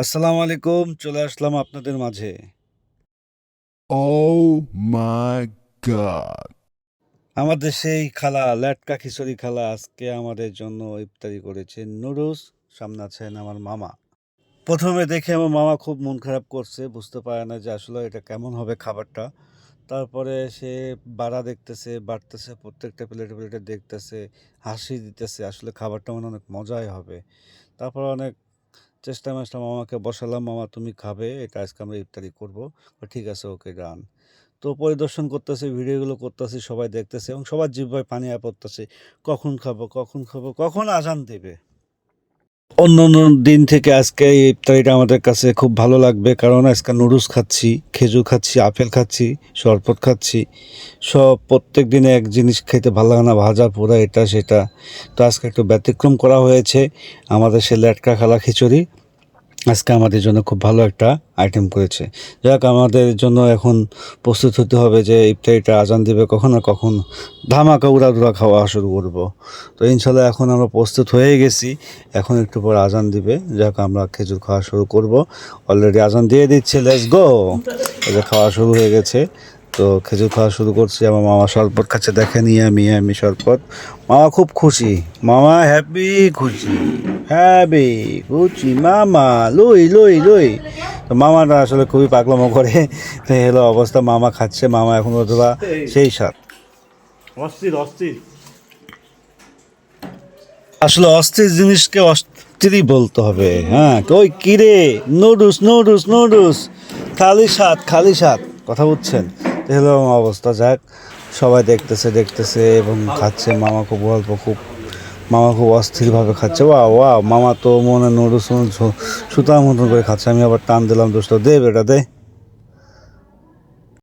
আসসালামু আলাইকুম। চলে আসলাম আপনাদের মাঝে। Oh my God. আমাদের সেই খালা লেটকা খিচুড়ি খালা আজকে আমাদের জন্য ইফতারি করেছে নুডলস। সামনে আছেন আমার মামা। প্রথমে দেখে আমার মামা খুব মন খারাপ করছে, বুঝতে পারে না যে আসলে এটা কেমন হবে খাবারটা। তারপরে সে দেখতেছে, বাড়তেছে, প্রত্যেকটা প্লেটে প্লেটে দেখতেছে, হাসি দিতেছে। আসলে খাবারটা মনে হয় অনেক মজাই হবে। তারপর অনেক চেষ্টা মেষ্টা মামাকে বসালাম, মামা তুমি খাবে, এটা আজকে আমরা ইফতারি করবো। ঠিক আছে, ওকে ডান। তো পরিদর্শন করতেছি, ভিডিওগুলো করতেছি, সবাই দেখতেছে এবং সবার জিহ্বায় পানি পড়তেছে, কখন খাবো, কখন খাবো, কখন আজান দেবে। অন্য অন্য দিন থেকে আজকে এই ইফতারিটা আমাদের কাছে খুব ভালো লাগবে, কারণ আজকে নুডলস খাচ্ছি, খেজুর খাচ্ছি, আপেল খাচ্ছি, শরবত খাচ্ছি। সব প্রত্যেক দিনে এক জিনিস খেতে ভালো লাগে না, ভাজা পোড়া এটা সেটা। তো আজকে একটু ব্যতিক্রম করা হয়েছে, আমাদের সে লেটকা খালা খিচুড়ি আজকে আমাদের জন্য খুব ভালো একটা আইটেম করেছে। যাক, আমাদের জন্য এখন প্রস্তুত হতে হবে যে ইফতারিটা আজান দিবে কখন আর কখন ধামাকা উড়াধুরা খাওয়া শুরু করব। তো ইনশাল্লাহ এখন আমরা প্রস্তুত হয়ে গেছি, এখন একটু পর আজান দিবে। যাক, আমরা খেজুর খাওয়া শুরু করব। অলরেডি আজান দিয়ে দিচ্ছে, লেটস গো। এই যে খাওয়া শুরু হয়ে গেছে, তো খেজুর খাওয়া শুরু করছি। আমার মামা শরবত খাচ্ছে, দেখেন, ইয়ামি শরবত। মামা খুব খুশি, মামা হ্যাপি খুশি, হ্যাপি খুশি মামা, লই। তো মামাটা আসলে খুবই পাগলামো করে। তো হলো অবস্থা, মামা খাচ্ছে, মামা এখন অথবা সেই স্বাদ। অস্থির অস্থির। আসলে অস্থির জিনিসকে অস্থিরই বলতে হবে। হ্যাঁ, ওই কিরে, নুডলস, খালি স্বাদ, কথা বুঝছেন? তো হলো আমার অবস্থা। যাক, সবাই দেখতেছে এবং খাচ্ছে। মামা খুব অস্থিরভাবে খাচ্ছে। ওয়া মামা তো মনে নুডলস সুতার মতন করে খাচ্ছে। আমি আবার টান দিলাম, দোস্ত দে বেটা দে।